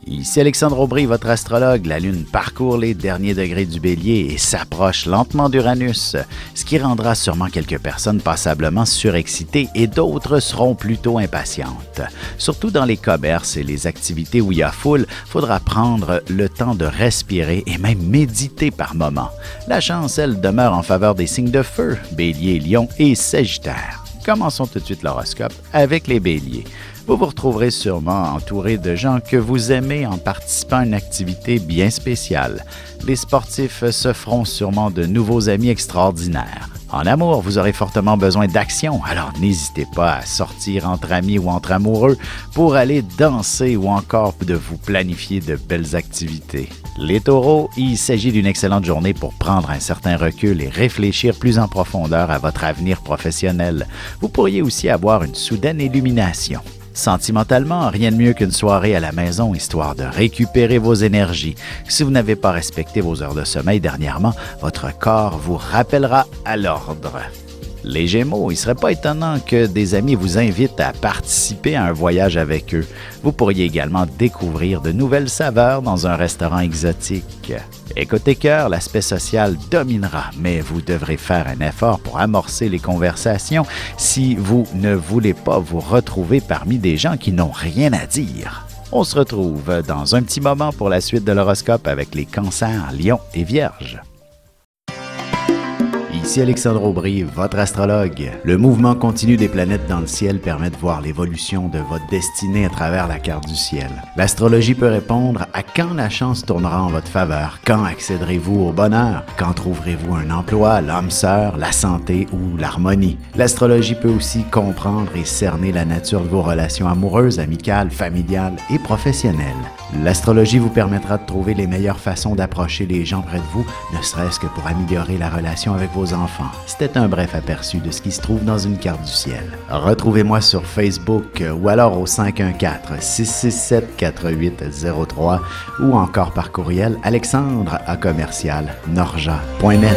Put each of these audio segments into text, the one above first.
Ici Alexandre Aubry, votre astrologue. La Lune parcourt les derniers degrés du Bélier et s'approche lentement d'Uranus, ce qui rendra sûrement quelques personnes passablement surexcitées et d'autres seront plutôt impatientes. Surtout dans les commerces et les activités où il y a foule, il faudra prendre le temps de respirer et même méditer par moments. La chance, elle, demeure en faveur des signes de feu, Bélier, Lion et Sagittaire. Commençons tout de suite l'horoscope avec les Béliers. Vous vous retrouverez sûrement entouré de gens que vous aimez en participant à une activité bien spéciale. Les sportifs se feront sûrement de nouveaux amis extraordinaires. En amour, vous aurez fortement besoin d'action, alors n'hésitez pas à sortir entre amis ou entre amoureux pour aller danser ou encore de vous planifier de belles activités. Les taureaux, il s'agit d'une excellente journée pour prendre un certain recul et réfléchir plus en profondeur à votre avenir professionnel. Vous pourriez aussi avoir une soudaine illumination. Sentimentalement, rien de mieux qu'une soirée à la maison, histoire de récupérer vos énergies. Si vous n'avez pas respecté vos heures de sommeil dernièrement, votre corps vous rappellera à l'ordre. Les Gémeaux, il ne serait pas étonnant que des amis vous invitent à participer à un voyage avec eux. Vous pourriez également découvrir de nouvelles saveurs dans un restaurant exotique. Et côté cœur, l'aspect social dominera, mais vous devrez faire un effort pour amorcer les conversations si vous ne voulez pas vous retrouver parmi des gens qui n'ont rien à dire. On se retrouve dans un petit moment pour la suite de l'horoscope avec les cancers, lions et vierges. Ici Alexandre Aubry, votre astrologue. Le mouvement continu des planètes dans le ciel permet de voir l'évolution de votre destinée à travers la carte du ciel. L'astrologie peut répondre à quand la chance tournera en votre faveur, quand accéderez-vous au bonheur, quand trouverez-vous un emploi, l'âme sœur, la santé ou l'harmonie. L'astrologie peut aussi comprendre et cerner la nature de vos relations amoureuses, amicales, familiales et professionnelles. L'astrologie vous permettra de trouver les meilleures façons d'approcher les gens près de vous, ne serait-ce que pour améliorer la relation avec vos enfants. C'était un bref aperçu de ce qui se trouve dans une carte du ciel. Retrouvez-moi sur Facebook ou alors au 514-667-4803 ou encore par courriel alexandre@norja.net.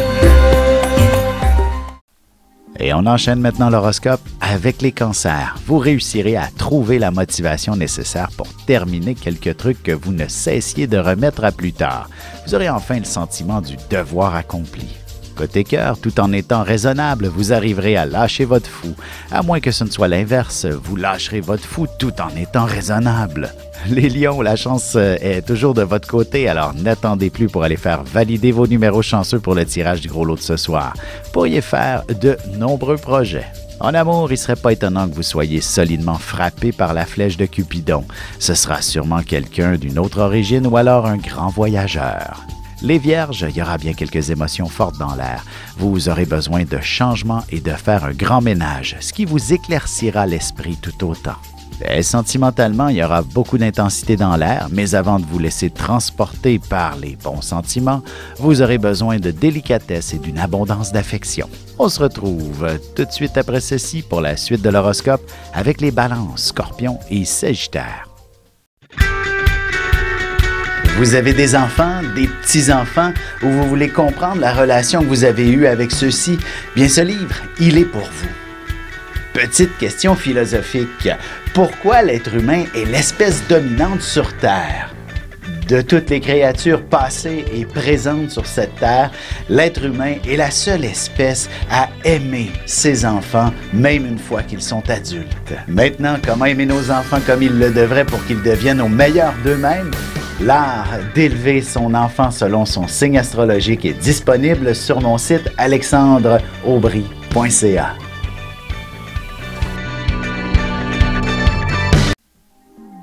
Et on enchaîne maintenant l'horoscope avec les cancers. Vous réussirez à trouver la motivation nécessaire pour terminer quelques trucs que vous ne cessiez de remettre à plus tard. Vous aurez enfin le sentiment du devoir accompli. Côté cœur, tout en étant raisonnable, vous arriverez à lâcher votre fou. À moins que ce ne soit l'inverse, vous lâcherez votre fou tout en étant raisonnable. Les lions, la chance est toujours de votre côté, alors n'attendez plus pour aller faire valider vos numéros chanceux pour le tirage du gros lot de ce soir. Vous pourriez faire de nombreux projets. En amour, il ne serait pas étonnant que vous soyez solidement frappé par la flèche de Cupidon. Ce sera sûrement quelqu'un d'une autre origine ou alors un grand voyageur. Les vierges, il y aura bien quelques émotions fortes dans l'air. Vous aurez besoin de changement et de faire un grand ménage, ce qui vous éclaircira l'esprit tout autant. Et sentimentalement, il y aura beaucoup d'intensité dans l'air, mais avant de vous laisser transporter par les bons sentiments, vous aurez besoin de délicatesse et d'une abondance d'affection. On se retrouve tout de suite après ceci pour la suite de l'horoscope avec les balances, scorpions et sagittaires. Vous avez des enfants, des petits-enfants, ou vous voulez comprendre la relation que vous avez eue avec ceux-ci? Bien, ce livre, il est pour vous. Petite question philosophique. Pourquoi l'être humain est l'espèce dominante sur Terre? De toutes les créatures passées et présentes sur cette Terre, l'être humain est la seule espèce à aimer ses enfants, même une fois qu'ils sont adultes. Maintenant, comment aimer nos enfants comme ils le devraient pour qu'ils deviennent au meilleur d'eux-mêmes? L'art d'élever son enfant selon son signe astrologique est disponible sur mon site alexandreaubry.ca.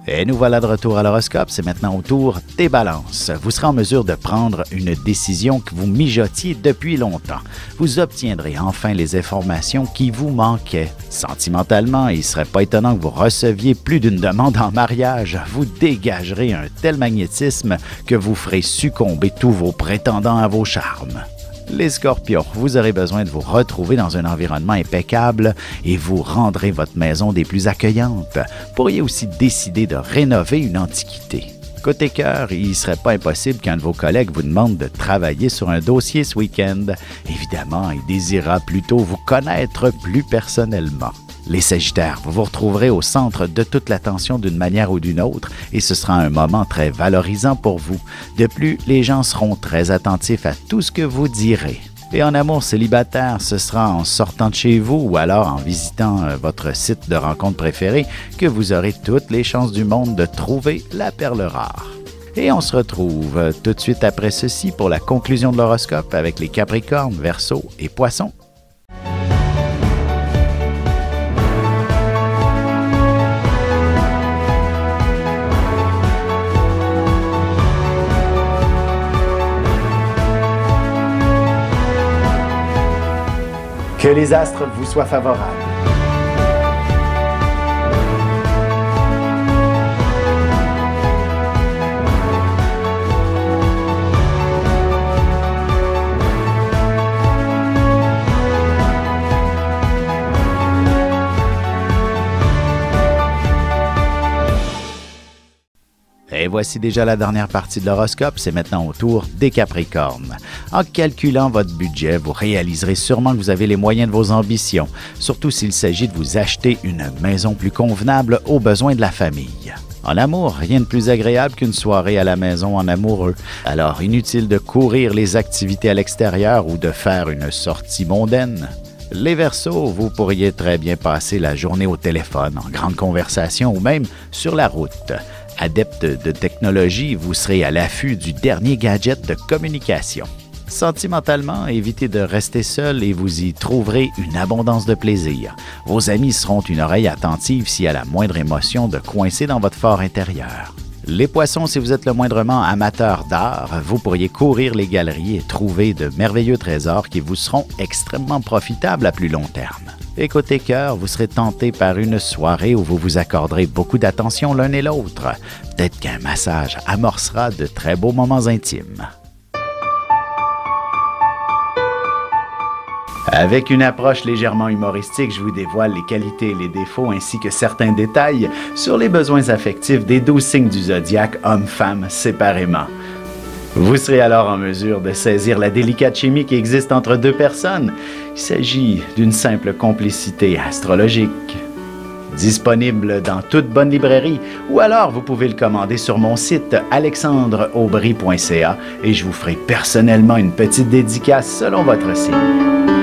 Et nous voilà de retour à l'horoscope, c'est maintenant au tour des balances. Vous serez en mesure de prendre une décision que vous mijotiez depuis longtemps. Vous obtiendrez enfin les informations qui vous manquaient. Sentimentalement, il ne serait pas étonnant que vous receviez plus d'une demande en mariage. Vous dégagerez un tel magnétisme que vous ferez succomber tous vos prétendants à vos charmes. Les scorpions, vous aurez besoin de vous retrouver dans un environnement impeccable et vous rendrez votre maison des plus accueillantes. Vous pourriez aussi décider de rénover une antiquité. Côté cœur, il ne serait pas impossible qu'un de vos collègues vous demande de travailler sur un dossier ce week-end. Évidemment, il désirera plutôt vous connaître plus personnellement. Les Sagittaires, vous vous retrouverez au centre de toute l'attention d'une manière ou d'une autre et ce sera un moment très valorisant pour vous. De plus, les gens seront très attentifs à tout ce que vous direz. Et en amour célibataire, ce sera en sortant de chez vous ou alors en visitant votre site de rencontre préféré que vous aurez toutes les chances du monde de trouver la perle rare. Et on se retrouve tout de suite après ceci pour la conclusion de l'horoscope avec les Capricornes, Verseaux et Poissons. Que les astres vous soient favorables. Et voici déjà la dernière partie de l'horoscope, c'est maintenant au tour des Capricornes. En calculant votre budget, vous réaliserez sûrement que vous avez les moyens de vos ambitions, surtout s'il s'agit de vous acheter une maison plus convenable aux besoins de la famille. En amour, rien de plus agréable qu'une soirée à la maison en amoureux. Alors, inutile de courir les activités à l'extérieur ou de faire une sortie mondaine. Les Verseaux, vous pourriez très bien passer la journée au téléphone, en grande conversation ou même sur la route. Adepte de technologie, vous serez à l'affût du dernier gadget de communication. Sentimentalement, évitez de rester seul et vous y trouverez une abondance de plaisir. Vos amis seront une oreille attentive s'il y a la moindre émotion de coincer dans votre fort intérieur. Les Poissons, si vous êtes le moindrement amateur d'art, vous pourriez courir les galeries et trouver de merveilleux trésors qui vous seront extrêmement profitables à plus long terme. Et côté cœur, vous serez tenté par une soirée où vous vous accorderez beaucoup d'attention l'un et l'autre. Peut-être qu'un massage amorcera de très beaux moments intimes. Avec une approche légèrement humoristique, je vous dévoile les qualités et les défauts ainsi que certains détails sur les besoins affectifs des 12 signes du zodiaque, hommes-femmes séparément. Vous serez alors en mesure de saisir la délicate chimie qui existe entre deux personnes. Il s'agit d'une simple complicité astrologique. Disponible dans toute bonne librairie ou alors vous pouvez le commander sur mon site alexandreaubry.ca et je vous ferai personnellement une petite dédicace selon votre signe.